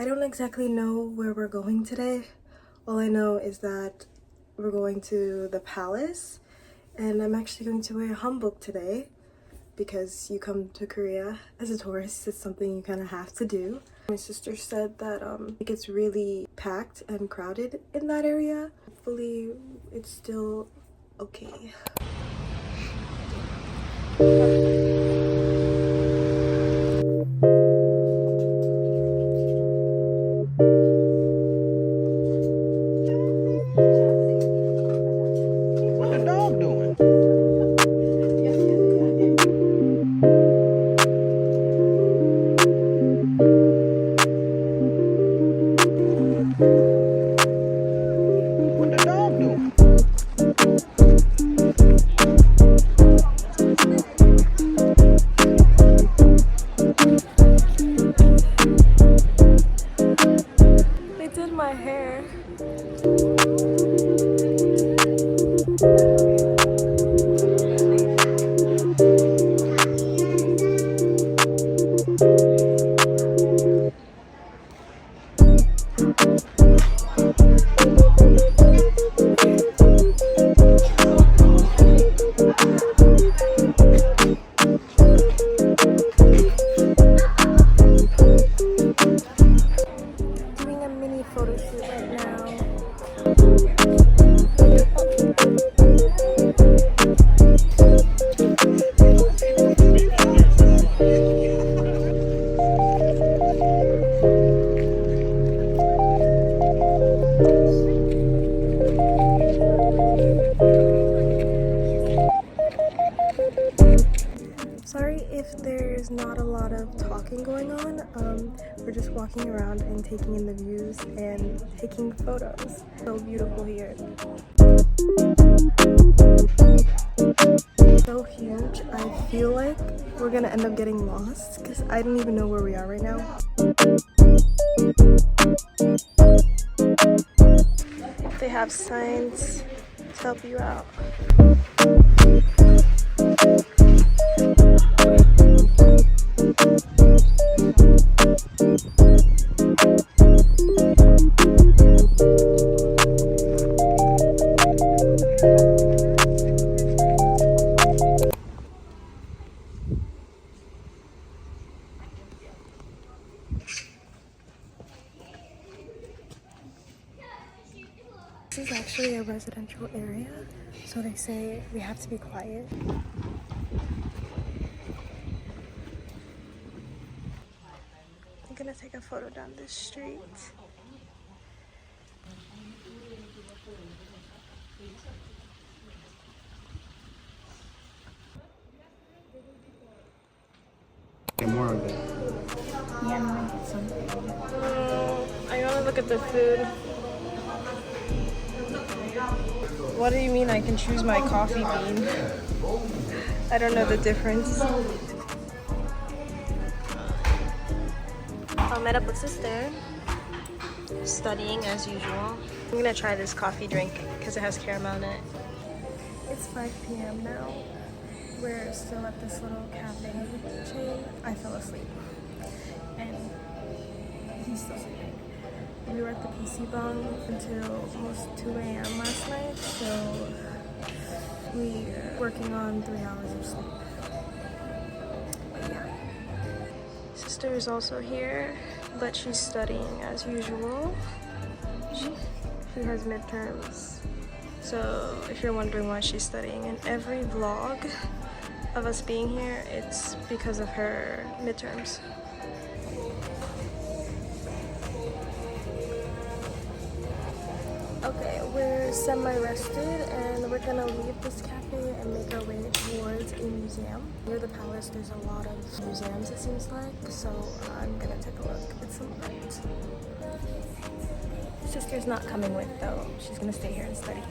I don't exactly know where we're going today. All I know is that we're going to the palace, and I'm actually going to wear hanbok today because you come to Korea as a tourist. It's something you kind of have to do. My sister said that it gets really packed and crowded in that area. Hopefully it's still okay. Sorry if there's not a lot of talking going on. We're just walking around and taking in the views and taking photos. So beautiful here. So huge. I feel like we're gonna end up getting lost because I don't even know where we are right now. They have signs to help you out. This is actually a residential area, so they say we have to be quiet. I'm gonna take a photo down this street. Get more of it. Yeah, I'm gonna get something. I wanna look at the food. What do you mean I can choose my coffee bean? I don't know the difference. I met up with sister, studying as usual. I'm gonna try this coffee drink because it has caramel in it. It's 5 p.m. now. We're still at this little cafe chain. I fell asleep and he's still sleeping. We were at the PC Bang until almost 2 a.m. last night, so we're working on 3 hours of sleep. But yeah. Sister is also here, but she's studying as usual. She has midterms. So if you're wondering why she's studying, in every vlog of us being here, it's because of her midterms. Okay, we're semi-rested and we're gonna leave this cafe and make our way towards a museum. Near the palace, there's a lot of museums, it seems like, so I'm gonna take a look at some art. Sister's not coming with though, she's gonna stay here and study.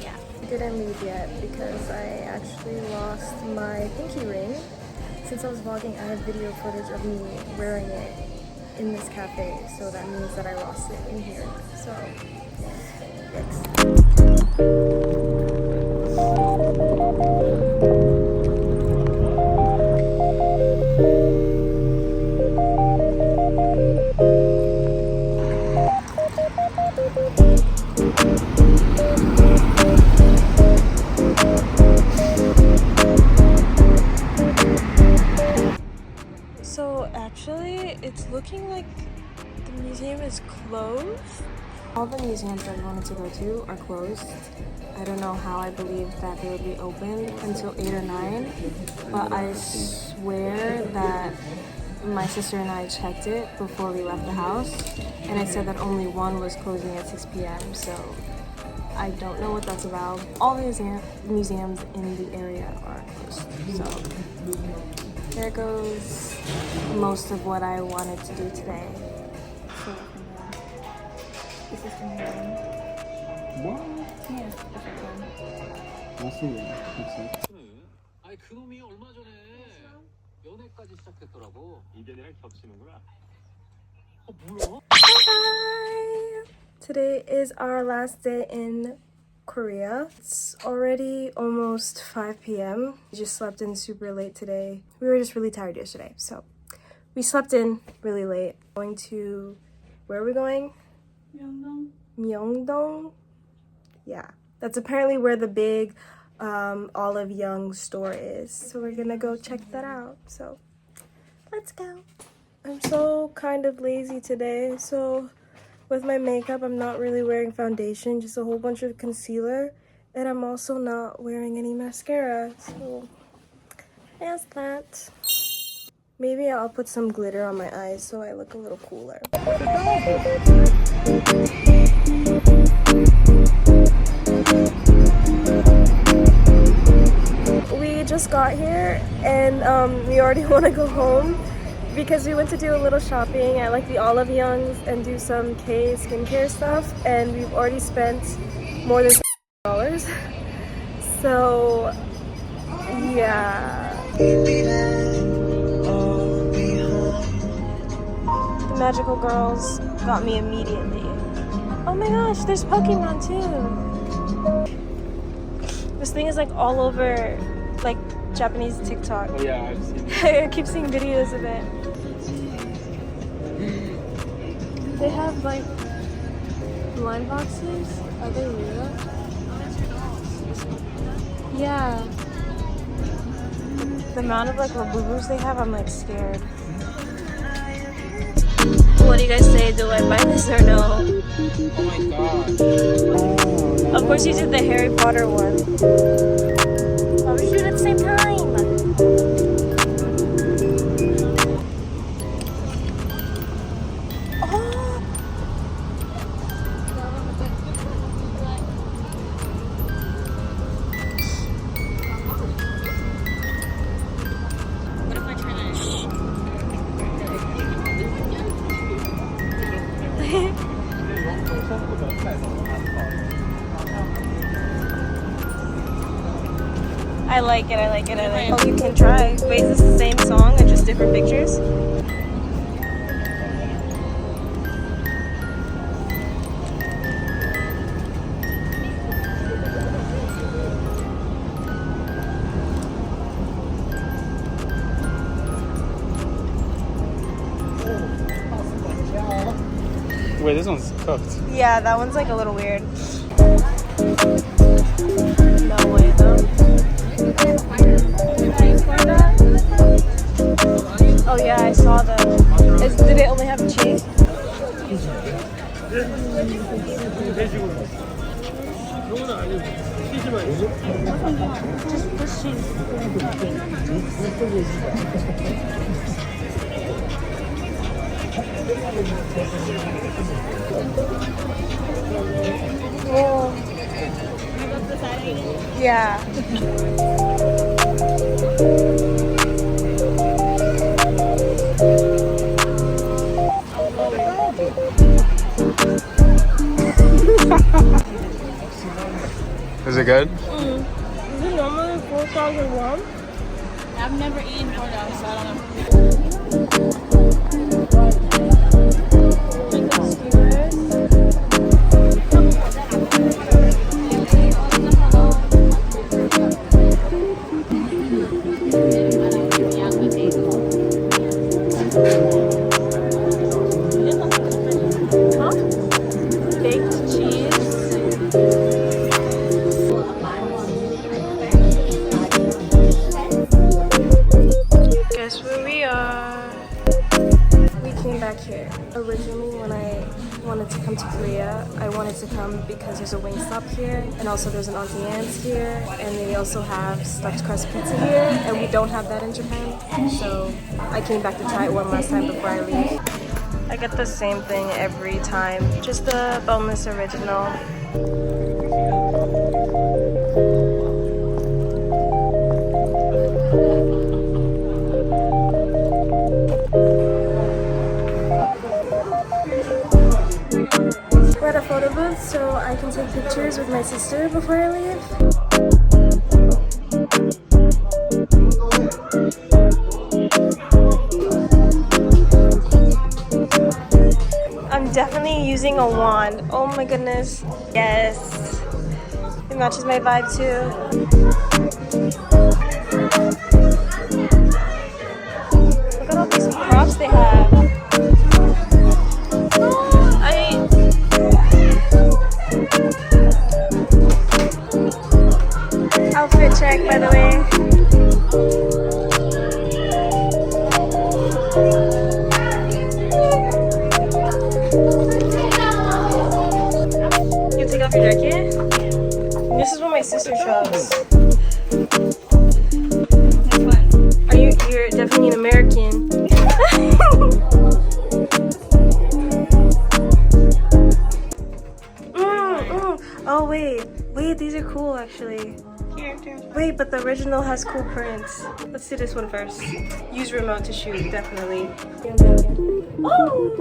Yeah, I didn't leave yet because I actually lost my pinky ring. Since I was vlogging, I have video footage of me wearing it in this cafe, so that means that I lost it in here. So, yikes. Honestly, it's looking like the museum is closed. All the museums that I wanted to go to are closed. I don't know how I believed that they would be open until 8 or 9, but I swear that my sister and I checked it before we left the house, and it said that only one was closing at 6 p.m. So I don't know what that's about. All the museums in the area are closed. So there goes most of what I wanted to do today. Is this from here? What? Yeah, different one. 맞습니다. 아니 그놈이 얼마 전에 연애까지 시작했더라고. 이별이랑 겹치는구나. 뭐야? Hi! Today is our last day in Korea. It's already almost 5 p.m. We just slept in super late today. We were just really tired yesterday, so we slept in really late. Going to, where are we going? Myeongdong. Myeongdong? Yeah, that's apparently where the big Olive Young store is. So we're gonna go check that out. So let's go. I'm so kind of lazy today. So with my makeup, I'm not really wearing foundation, just a whole bunch of concealer. And I'm also not wearing any mascara. So there's that. Maybe I'll put some glitter on my eyes so I look a little cooler. We just got here and we already want to go home because we went to do a little shopping at like the Olive Youngs and do some K skincare stuff, and we've already spent more than $6. So yeah. The magical girls got me immediately. Oh my gosh, there's Pokemon too. This thing is like all over like Japanese TikTok. Oh yeah, I've seen it. I keep seeing videos of it. They have like blind boxes. Are they real? Yeah. The amount of like Labubus they have, I'm like scared. What do you guys say? Do I buy this or no? Oh my god. Of course you did the Harry Potter one. Oh, we shoot at the same time. Oh. What if I try to... I like it, I like it, I like it. Oh, you can try. Wait, is this the same song or just different pictures? Wait, this one's cooked. Yeah, that one's like a little weird. No way though. Oh yeah, I saw them. Did it only have cheese? Just cheese. Oh. Yeah. Is it good? Is it normally 4,000 won? I've never eaten hot dogs, so I don't know. Baked cheese. Guess where we are? back here. Originally, when I wanted to come to Korea, I wanted to come because there's a Wingstop here, and also there's an Auntie Anne's here, and they also have stuffed crust pizza here, and we don't have that in Japan. So I came back to try it one last time before I leave. I get the same thing every time, just the boneless original. We're at a photo booth so I can take pictures with my sister before I leave. I'm definitely using a wand. Oh my goodness. Yes. It matches my vibe too. Look at all these props they have. Outfit check, by the way. You take off your jacket? This is what my sister shows. You're definitely an American. Oh wait, these are cool actually. Wait, but the original has cool prints. Let's do this one first. Use remote to shoot, definitely. Oh!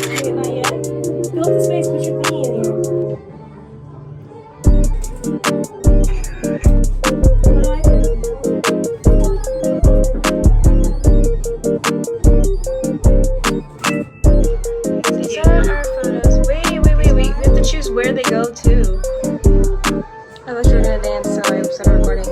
Wait, not yet. Fill up the space, put your thingy in here. What do I do? These are our photos. Wait. We have to choose where they go to. I thought you were gonna dance, so I started recording.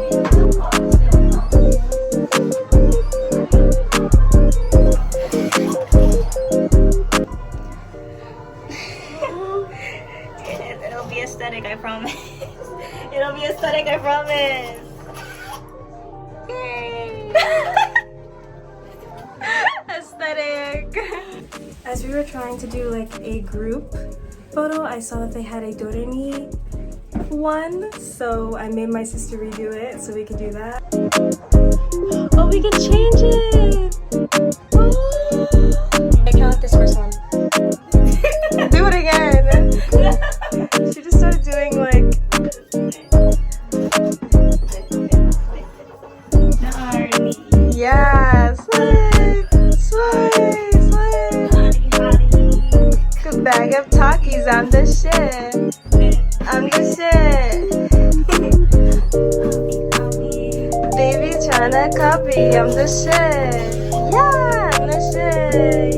It'll be aesthetic, I promise. It'll be aesthetic, I promise. Yay! Aesthetic. As we were trying to do like a group photo, I saw that they had a doremi one, so I made my sister redo it so we could do that. Oh, we can change it! Oh. I count this first one. Do it again! She just started doing like... Yeah, slay! Good bag of Takis, I'm the shit. I'm the shit. Baby tryna copy, I'm the shit. Yeah, I'm the shit.